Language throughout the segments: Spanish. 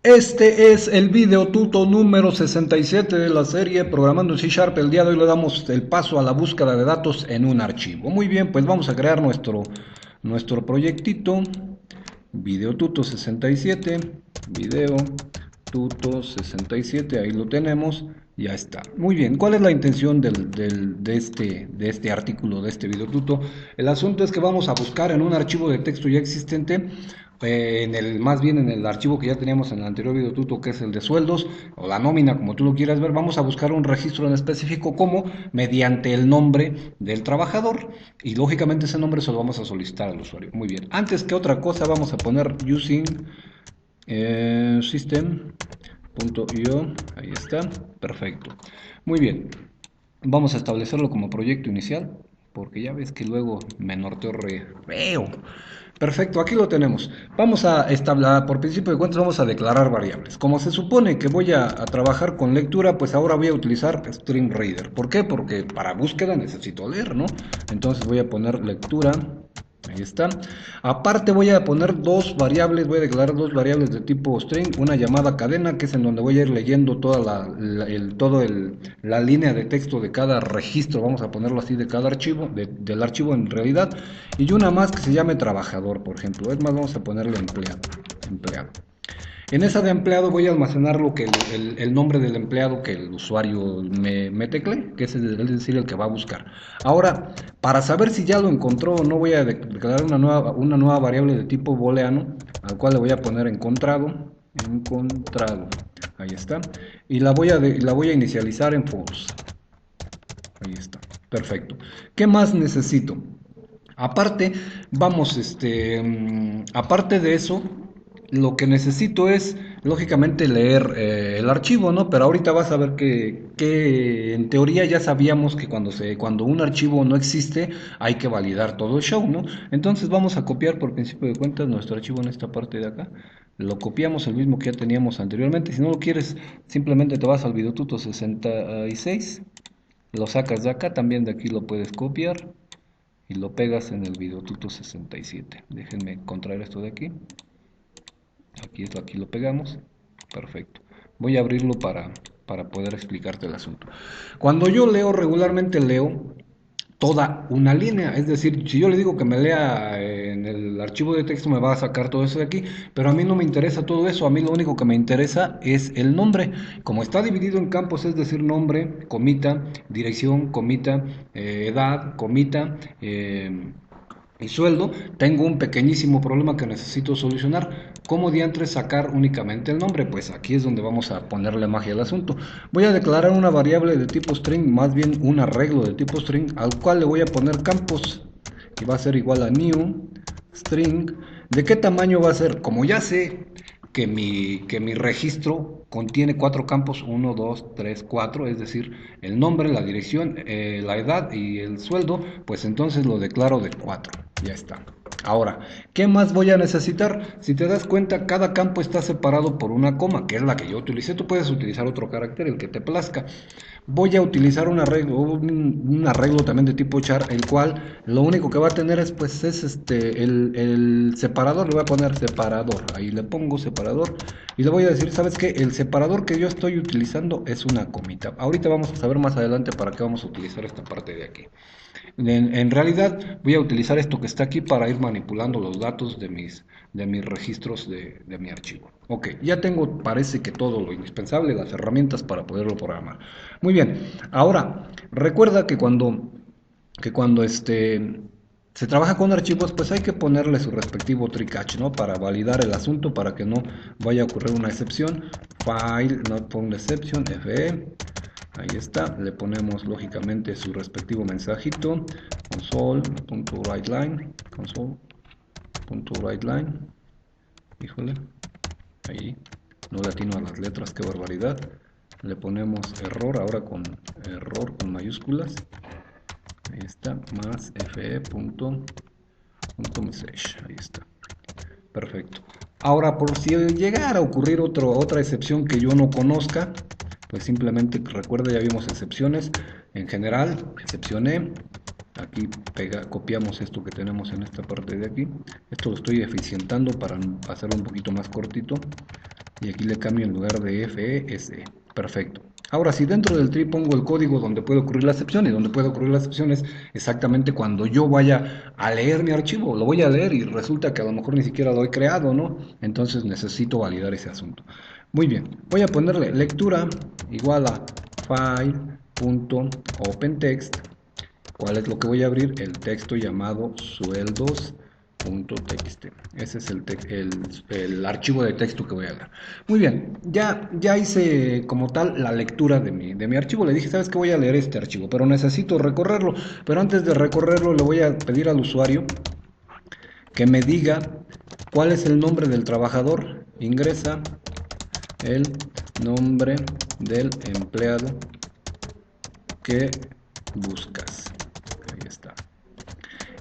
Este es el video tuto número 67 de la serie Programando en C Sharp. El día de hoy le damos el paso a la búsqueda de datos en un archivo. Muy bien, pues vamos a crear nuestro proyectito. Video tuto 67, video tuto 67, ahí lo tenemos, ya está. Muy bien, ¿cuál es la intención de este artículo, de este video tuto? El asunto es que vamos a buscar en un archivo de texto ya existente, más bien en el archivo que ya teníamos en el anterior video tuto, que es el de sueldos o la nómina, como tú lo quieras ver. Vamos a buscar un registro en específico como mediante el nombre del trabajador, y lógicamente ese nombre se lo vamos a solicitar al usuario. Muy bien, antes que otra cosa vamos a poner using system.io, ahí está, perfecto. Muy bien, vamos a establecerlo como proyecto inicial, porque ya ves que luego me norteo re feo. Perfecto, aquí lo tenemos. Vamos a establecer, por principio de cuentas, vamos a declarar variables. Como se supone que voy a trabajar con lectura, pues ahora voy a utilizar Stream Reader. ¿Por qué? Porque para búsqueda necesito leer, ¿no? Entonces voy a poner lectura. Ahí está. Aparte voy a poner dos variables, voy a declarar dos variables de tipo string, una llamada cadena, que es en donde voy a ir leyendo toda la línea de texto de cada registro, vamos a ponerlo así, de cada archivo, del archivo en realidad, y una más que se llame trabajador, por ejemplo. Es más, vamos a ponerle empleado. En esa de empleado voy a almacenar lo que el nombre del empleado que el usuario me teclee, que es decir, el que va a buscar. Ahora, para saber si ya lo encontró o no, voy a declarar una nueva variable de tipo booleano, al cual le voy a poner encontrado. Ahí está. Y la voy a inicializar en false. Ahí está. Perfecto. ¿Qué más necesito? Aparte, aparte de eso, lo que necesito es, lógicamente, leer el archivo, ¿no? Pero ahorita vas a ver que en teoría ya sabíamos que cuando un archivo no existe, hay que validar todo el show, ¿no? Entonces vamos a copiar por principio de cuentas nuestro archivo en esta parte de acá. Lo copiamos el mismo que ya teníamos anteriormente. Si no lo quieres, simplemente te vas al videotuto 66, lo sacas de acá, también de aquí lo puedes copiar y lo pegas en el videotuto 67. Déjenme contraer esto de aquí. Aquí lo pegamos. Perfecto. Voy a abrirlo para poder explicarte el asunto. Cuando yo leo, regularmente leo toda una línea. Es decir, si yo le digo que me lea en el archivo de texto, me va a sacar todo eso de aquí, pero a mí no me interesa todo eso. A mí lo único que me interesa es el nombre. Como está dividido en campos, es decir, nombre, comita, dirección, comita, edad, comita, y sueldo, tengo un pequeñísimo problema que necesito solucionar. ¿Cómo diantres sacar únicamente el nombre? Pues aquí es donde vamos a ponerle magia al asunto. Voy a declarar una variable de tipo string, más bien un arreglo de tipo string, al cual le voy a poner campos, y va a ser igual a new string. ¿De qué tamaño va a ser? Como ya sé que mi registro contiene cuatro campos, uno, 2, 3, 4, es decir, el nombre, la dirección, la edad y el sueldo, pues entonces lo declaro de 4. Ya está. Ahora, ¿qué más voy a necesitar? Si te das cuenta, cada campo está separado por una coma, que es la que yo utilicé. Tú puedes utilizar otro carácter, el que te plazca. Voy a utilizar un arreglo también de tipo char, el cual lo único que va a tener es el separador. Le voy a poner separador, ahí le pongo separador y le voy a decir, ¿sabes qué? El separador que yo estoy utilizando es una comita. Ahorita vamos a saber más adelante para qué vamos a utilizar esta parte de aquí. En realidad voy a utilizar esto que está aquí para ir manipulando los datos de mis registros de mi archivo. Ok, ya tengo, parece que todo lo indispensable, las herramientas para poderlo programar. Muy bien, ahora recuerda que cuando se trabaja con archivos, pues hay que ponerle su respectivo try catch, ¿no? Para validar el asunto, para que no vaya a ocurrir una excepción. File, not found exception, FE. Ahí está, le ponemos lógicamente su respectivo mensajito, console.writeLine, console.writeLine, híjole, ahí, no le atino a las letras, qué barbaridad, le ponemos error, ahora con error con mayúsculas, ahí está, más fe.message, ahí está, perfecto. Ahora, por si llegara a ocurrir otra excepción que yo no conozca, pues simplemente recuerda, ya vimos excepciones, en general, excepcioné, aquí copiamos esto que tenemos en esta parte de aquí, esto lo estoy eficientando para hacerlo un poquito más cortito, y aquí le cambio en lugar de FESE. Perfecto. Ahora, si dentro del tree pongo el código donde puede ocurrir la excepción, y donde puede ocurrir la excepción es exactamente cuando yo vaya a leer mi archivo, lo voy a leer y resulta que a lo mejor ni siquiera lo he creado, ¿no? Entonces necesito validar ese asunto. Muy bien, voy a ponerle lectura igual a file.openText. ¿Cuál es lo que voy a abrir? El texto llamado sueldos.txt. Ese es el archivo de texto que voy a leer. Muy bien, ya hice como tal la lectura de mi archivo. Le dije, ¿sabes qué? Voy a leer este archivo, pero necesito recorrerlo. Pero antes de recorrerlo, le voy a pedir al usuario que me diga cuál es el nombre del trabajador. Ingresa el nombre del empleado que buscas. Ahí está.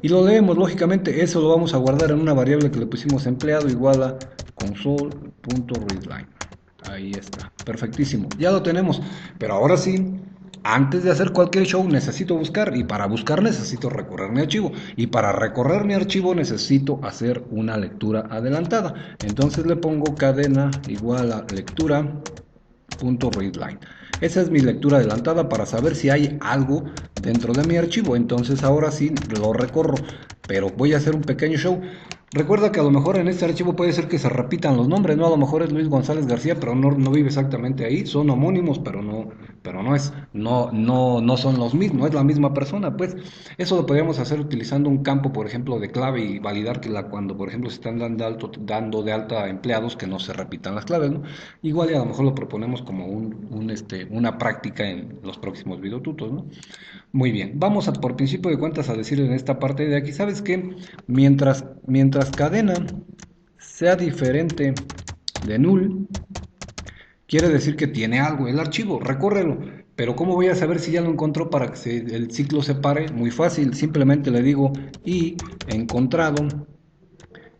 Y lo leemos, lógicamente, eso lo vamos a guardar en una variable que le pusimos empleado igual a console.readline. Ahí está, perfectísimo, ya lo tenemos. Pero ahora sí, antes de hacer cualquier show necesito buscar, y para buscar necesito recorrer mi archivo, y para recorrer mi archivo necesito hacer una lectura adelantada. Entonces le pongo cadena igual a lectura.readline. Esa es mi lectura adelantada para saber si hay algo dentro de mi archivo. Entonces ahora sí lo recorro, pero voy a hacer un pequeño show. Recuerda que a lo mejor en este archivo puede ser que se repitan los nombres, ¿no? A lo mejor es Luis González García, pero no vive exactamente ahí. Son homónimos, no son los mismos, no es la misma persona. Pues eso lo podríamos hacer utilizando un campo, por ejemplo, de clave, y validar que cuando, por ejemplo, se están dando de alta empleados, que no se repitan las claves, ¿no? Igual y a lo mejor lo proponemos como una práctica en los próximos videotutos, ¿no? Muy bien, vamos por principio de cuentas a decir en esta parte de aquí, ¿sabes qué? Mientras cadena sea diferente de null, quiere decir que tiene algo el archivo, recórrelo. Pero ¿cómo voy a saber si ya lo encontró para que el ciclo se pare? Muy fácil, simplemente le digo y encontrado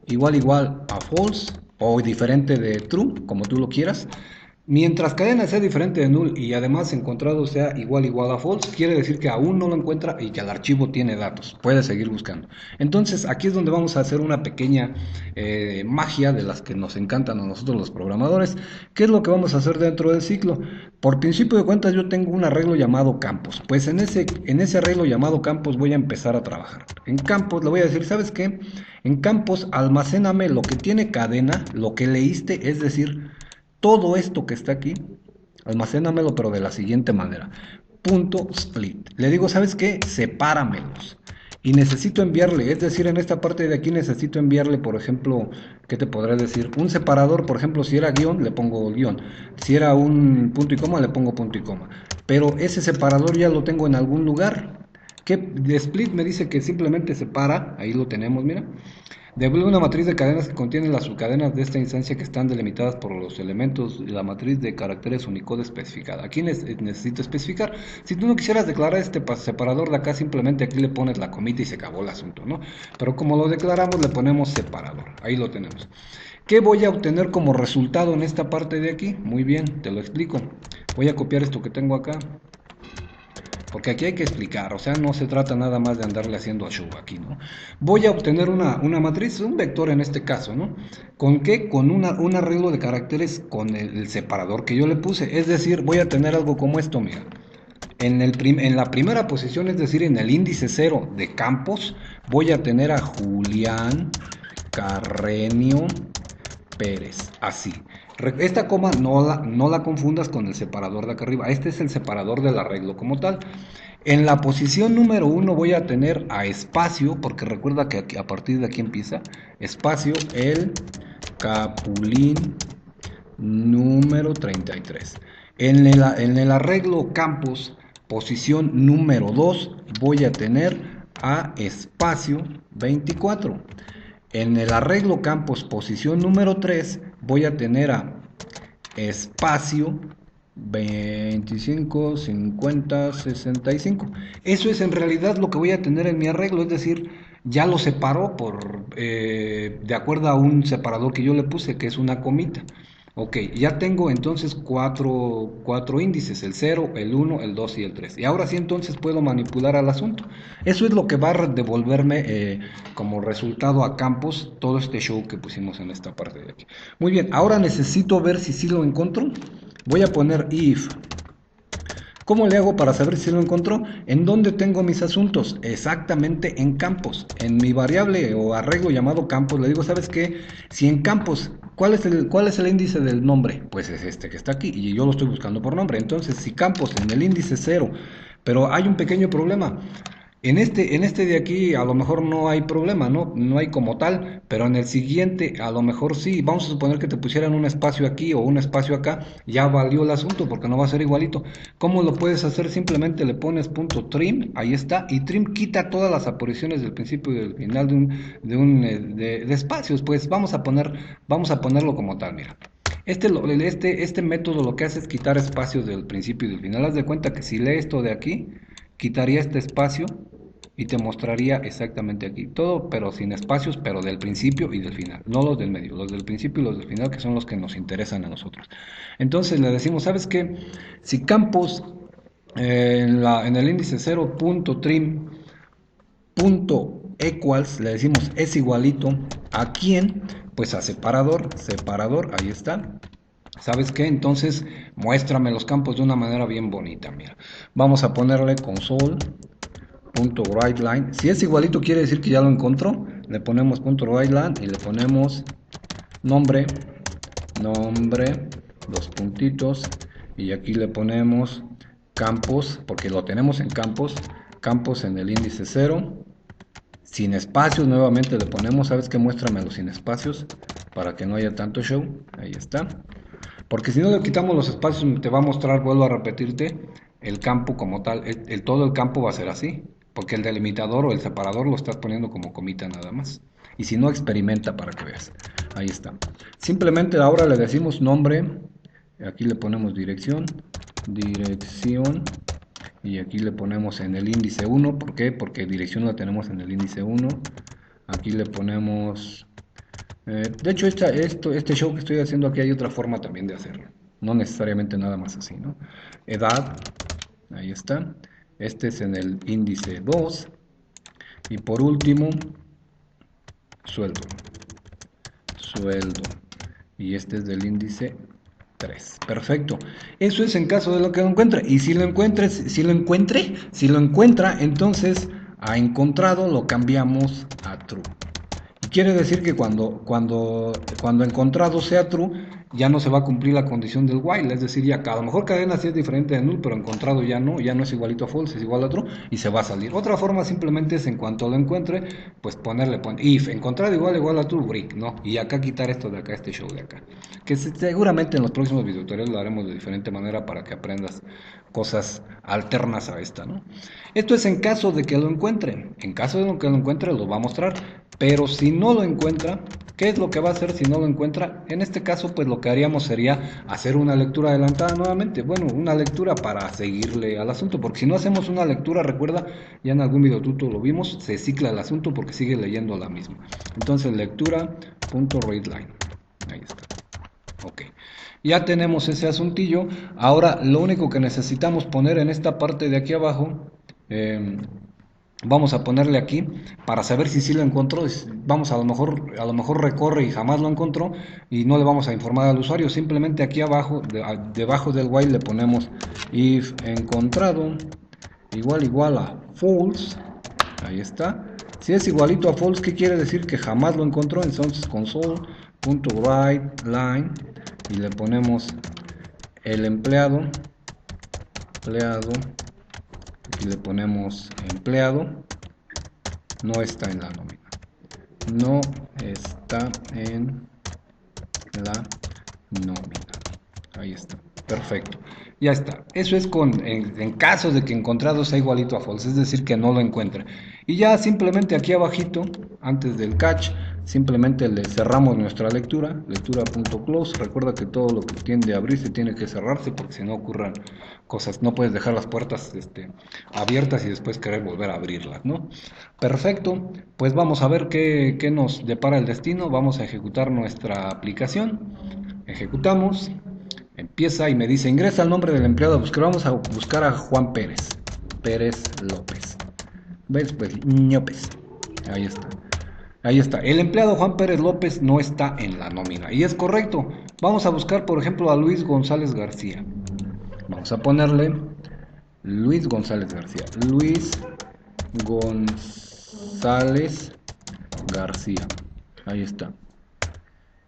igual a false o diferente de true, como tú lo quieras. Mientras cadena sea diferente de null y además encontrado sea igual a false, quiere decir que aún no lo encuentra y que el archivo tiene datos. Puede seguir buscando. Entonces aquí es donde vamos a hacer una pequeña magia de las que nos encantan a nosotros los programadores. ¿Qué es lo que vamos a hacer dentro del ciclo? Por principio de cuentas yo tengo un arreglo llamado campos. Pues en ese arreglo llamado campos voy a empezar a trabajar. En campos le voy a decir, ¿sabes qué? En campos almacéname lo que tiene cadena, lo que leíste, es decir, todo esto que está aquí, almacénamelo, pero de la siguiente manera. Punto split. Le digo, ¿sabes qué? Sepáramelos. Y necesito enviarle, es decir, en esta parte de aquí necesito enviarle, por ejemplo, ¿qué te podré decir? Un separador, por ejemplo, si era guión, le pongo guión. Si era un punto y coma, le pongo punto y coma. Pero ese separador ya lo tengo en algún lugar. Que de split me dice que simplemente separa, ahí lo tenemos, mira. Devuelve una matriz de cadenas que contiene las subcadenas de esta instancia que están delimitadas por los elementos de la matriz de caracteres Unicode especificada. Aquí necesito especificar. Si tú no quisieras declarar este separador de acá, simplemente aquí le pones la comita y se acabó el asunto, ¿no? Pero como lo declaramos, le ponemos separador. Ahí lo tenemos. ¿Qué voy a obtener como resultado en esta parte de aquí? Muy bien, te lo explico. Voy a copiar esto que tengo acá, porque aquí hay que explicar, o sea, no se trata nada más de andarle haciendo a show aquí, ¿no? Voy a obtener una matriz, un vector en este caso, ¿no? ¿Con qué? Con un arreglo de caracteres con el separador que yo le puse, es decir, voy a tener algo como esto, mira. En la primera posición, es decir, en el índice 0 de campos, voy a tener a Julián Carrenio Pérez, así. Esta coma no la confundas con el separador de acá arriba. Este es el separador del arreglo como tal. En la posición número 1 voy a tener a espacio, porque recuerda que a partir de aquí empieza, espacio, el Capulín número 33. En el arreglo campos, posición número 2, voy a tener a espacio 24. En el arreglo campos, posición número 3, voy a tener a espacio 25, 50, 65. Eso es en realidad lo que voy a tener en mi arreglo, es decir, ya lo separo de acuerdo a un separador que yo le puse, que es una comita. Ok, ya tengo entonces cuatro índices, el cero, el uno, el 2 y el 3. Y ahora sí entonces puedo manipular al asunto. Eso es lo que va a devolverme como resultado a campos todo este show que pusimos en esta parte de aquí. Muy bien, ahora necesito ver si sí lo encontró. Voy a poner if. ¿Cómo le hago para saber si lo encontró? ¿En dónde tengo mis asuntos? Exactamente en campos. En mi variable o arreglo llamado campos, le digo, ¿sabes qué? Si en campos, cuál es el índice del nombre? Pues es este que está aquí y yo lo estoy buscando por nombre. Entonces, si campos en el índice cero, pero hay un pequeño problema. En este de aquí a lo mejor no hay problema, ¿no? No hay como tal, pero en el siguiente a lo mejor sí. Vamos a suponer que te pusieran un espacio aquí o un espacio acá, ya valió el asunto porque no va a ser igualito. ¿Cómo lo puedes hacer? Simplemente le pones punto trim, ahí está, y trim quita todas las apariciones del principio y del final de espacios. Pues vamos a ponerlo como tal, mira. Este método lo que hace es quitar espacios del principio y del final. Haz de cuenta que si lee esto de aquí, quitaría este espacio y te mostraría exactamente aquí todo, pero sin espacios, pero del principio y del final, no los del medio, los del principio y los del final, que son los que nos interesan a nosotros. Entonces le decimos, ¿sabes qué? Si campos en el índice 0.trim.equals, le decimos es igualito a quién, pues a separador, ahí está. ¿Sabes qué? Entonces muéstrame los campos de una manera bien bonita, mira. Vamos a ponerle console.writeLine. Si es igualito quiere decir que ya lo encontró. Le ponemos .writeLine y le ponemos nombre, nombre, dos puntitos. Y aquí le ponemos campos, porque lo tenemos en campos, campos en el índice 0. Sin espacios, nuevamente le ponemos, ¿sabes qué? Muéstramelo sin espacios, para que no haya tanto show. Ahí está. Porque si no le quitamos los espacios, te va a mostrar, vuelvo a repetirte, el campo como tal. Todo el campo va a ser así. Porque el delimitador o el separador lo estás poniendo como comita nada más. Y si no, experimenta para que veas. Ahí está. Simplemente ahora le decimos nombre. Aquí le ponemos dirección. Dirección. Y aquí le ponemos en el índice 1. ¿Por qué? Porque dirección la tenemos en el índice 1. Aquí le ponemos de hecho, este show que estoy haciendo aquí hay otra forma también de hacerlo. No necesariamente nada más así, ¿no? Edad, ahí está. Este es en el índice 2. Y por último, sueldo. Sueldo. Y este es del índice 3. Perfecto. Eso es en caso de lo que lo encuentre. Y si lo encuentra, entonces a encontrado lo cambiamos a true. Quiere decir que cuando encontrado sea true, ya no se va a cumplir la condición del while, es decir, ya a lo mejor cadena sí es diferente de null, pero encontrado ya no es igualito a false, es igual a true y se va a salir. Otra forma simplemente es en cuanto lo encuentre, pues ponerle if encontrado igual a true, break, ¿no? Y acá quitar esto de acá, este show de acá. Que seguramente en los próximos videotutoriales lo haremos de diferente manera para que aprendas cosas alternas a esta, ¿no? Esto es en caso de que lo encuentre. En caso de que lo encuentre, lo va a mostrar. Pero si no lo encuentra, ¿qué es lo que va a hacer si no lo encuentra? En este caso, pues lo que haríamos sería hacer una lectura adelantada nuevamente. Bueno, una lectura para seguirle al asunto, porque si no hacemos una lectura, recuerda, ya en algún video tuto lo vimos, se cicla el asunto porque sigue leyendo la misma. Entonces, lectura.readline. Ahí está. Ok. Ya tenemos ese asuntillo. Ahora, lo único que necesitamos poner en esta parte de aquí abajo, vamos a ponerle aquí para saber si sí lo encontró. Vamos a lo mejor recorre y jamás lo encontró y no le vamos a informar al usuario. Simplemente aquí abajo, debajo del while le ponemos if encontrado igual a false. Ahí está. Si es igualito a false, ¿qué quiere decir? Que jamás lo encontró. Entonces console.writeLine y le ponemos el empleado, aquí le ponemos empleado, no está en la nómina, no está en la nómina, ahí está, perfecto, ya está. Eso es en caso de que encontrado sea igualito a false, es decir que no lo encuentre. Y ya simplemente aquí abajito, antes del catch, simplemente le cerramos nuestra lectura.close. Recuerda que todo lo que tiende a abrirse tiene que cerrarse porque si no ocurran cosas, no puedes dejar las puertas abiertas y después querer volver a abrirlas, ¿no? Perfecto, pues vamos a ver qué nos depara el destino. Vamos a ejecutar nuestra aplicación. Ejecutamos, empieza y me dice, ingresa el nombre del empleado a buscar. Vamos a buscar a Juan Pérez. Pérez López. ¿Ves? Pues ñopes. Ahí está. Ahí está. El empleado Juan Pérez López no está en la nómina. Y es correcto. Vamos a buscar, por ejemplo, a Luis González García. Vamos a ponerle Luis González García. Luis González García. Ahí está.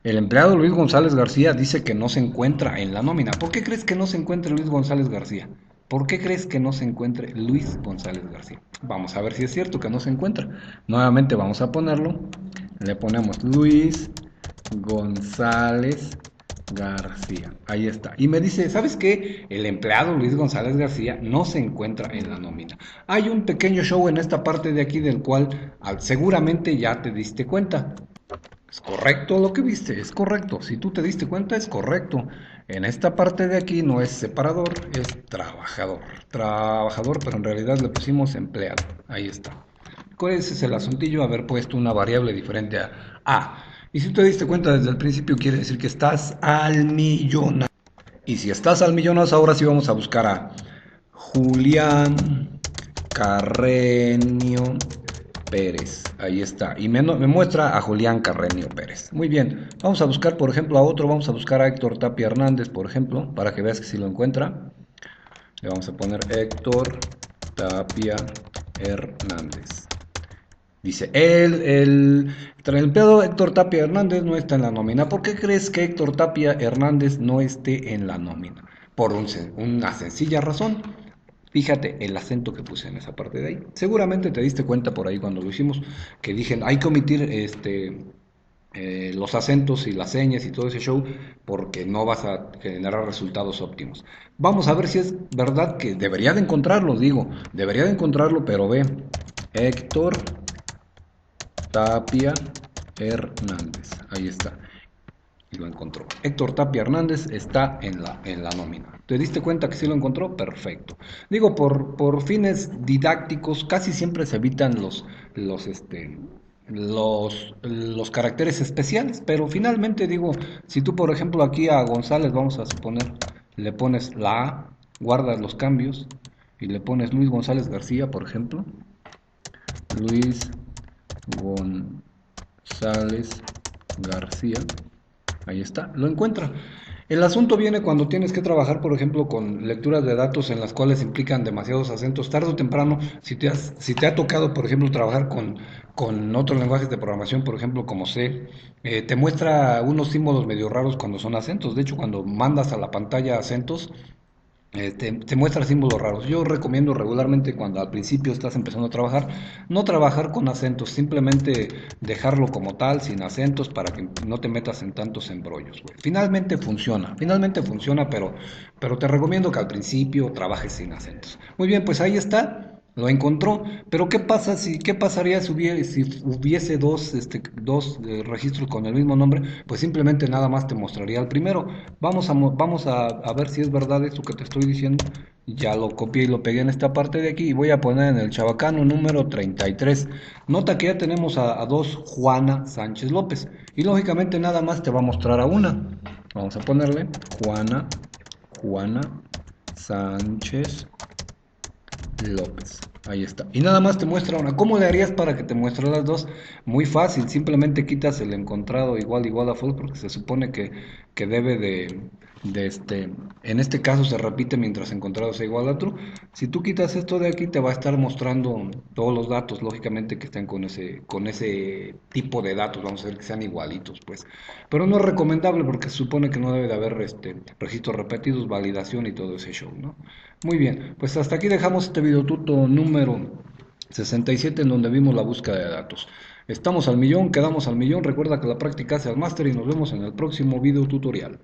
El empleado Luis González García dice que no se encuentra en la nómina. ¿Por qué crees que no se encuentre Luis González García? ¿Por qué crees que no se encuentre Luis González García? Vamos a ver si es cierto que no se encuentra. Nuevamente vamos a ponerlo. Le ponemos Luis González García. Ahí está. Y me dice, ¿sabes qué? El empleado Luis González García no se encuentra en la nómina. Hay un pequeño show en esta parte de aquí del cual seguramente ya te diste cuenta. Es correcto lo que viste, es correcto. Si tú te diste cuenta, es correcto. En esta parte de aquí no es separador, es trabajador. Trabajador, pero en realidad le pusimos empleado. Ahí está. Ese es el asuntillo, haber puesto una variable diferente a A. Y si te diste cuenta desde el principio, quiere decir que estás al millón. Y si estás al millonazo, ahora sí vamos a buscar a Julián Carreño Pérez. Ahí está. Y me muestra a Julián Carreño Pérez. Muy bien. Vamos a buscar, por ejemplo, a otro. Vamos a buscar a Héctor Tapia Hernández, por ejemplo, para que veas que si lo encuentra. Le vamos a poner Héctor Tapia Hernández. Dice, el empleado Héctor Tapia Hernández no está en la nómina. ¿Por qué crees que Héctor Tapia Hernández no esté en la nómina? Por una sencilla razón. Fíjate el acento que puse en esa parte de ahí. Seguramente te diste cuenta por ahí cuando lo hicimos que dije, hay que omitir los acentos y las señas y todo ese show porque no vas a generar resultados óptimos. Vamos a ver si es verdad que debería de encontrarlo, digo, debería de encontrarlo, pero ve, Héctor Tapia Hernández, ahí está. Y lo encontró. Héctor Tapia Hernández está en la nómina. ¿Te diste cuenta que sí lo encontró? Perfecto. Digo, por fines didácticos, casi siempre se evitan los caracteres especiales, pero finalmente digo, si tú por ejemplo aquí a González, vamos a suponer, le pones la A, guardas los cambios y le pones Luis González García, por ejemplo. Luis González García. Ahí está, lo encuentra. El asunto viene cuando tienes que trabajar, por ejemplo, con lecturas de datos en las cuales implican demasiados acentos. Tarde o temprano, si te ha tocado, por ejemplo, trabajar con otros lenguajes de programación, por ejemplo, como C, te muestra unos símbolos medio raros cuando son acentos. De hecho, cuando mandas a la pantalla acentos, te muestra símbolos raros. Yo recomiendo regularmente cuando al principio estás empezando a trabajar, no trabajar con acentos, simplemente dejarlo como tal, sin acentos, para que no te metas en tantos embrollos, güey. Finalmente funciona, pero te recomiendo que al principio trabajes sin acentos. Muy bien, pues ahí está. Lo encontró, pero qué pasaría si hubiese dos registros con el mismo nombre? Pues simplemente nada más te mostraría el primero. Vamos a ver si es verdad esto que te estoy diciendo. Ya lo copié y lo pegué en esta parte de aquí y voy a poner en el chabacano número 33. Nota que ya tenemos a dos Juana Sánchez López y lógicamente nada más te va a mostrar a una. Vamos a ponerle Juana Sánchez López. Ahí está. Y nada más te muestra una. ¿Cómo le harías para que te muestre las dos? Muy fácil. Simplemente quitas el encontrado igual a false porque se supone que debe en este caso se repite mientras encontrado sea igual a true. Si tú quitas esto de aquí te va a estar mostrando todos los datos, lógicamente que estén con ese tipo de datos. Vamos a ver que sean igualitos, pues. Pero no es recomendable porque se supone que no debe de haber registros repetidos, validación y todo ese show, ¿no? Muy bien, pues hasta aquí dejamos este videotuto número 67 en donde vimos la búsqueda de datos. Estamos al millón, quedamos al millón. Recuerda que la práctica hace al máster y nos vemos en el próximo video tutorial.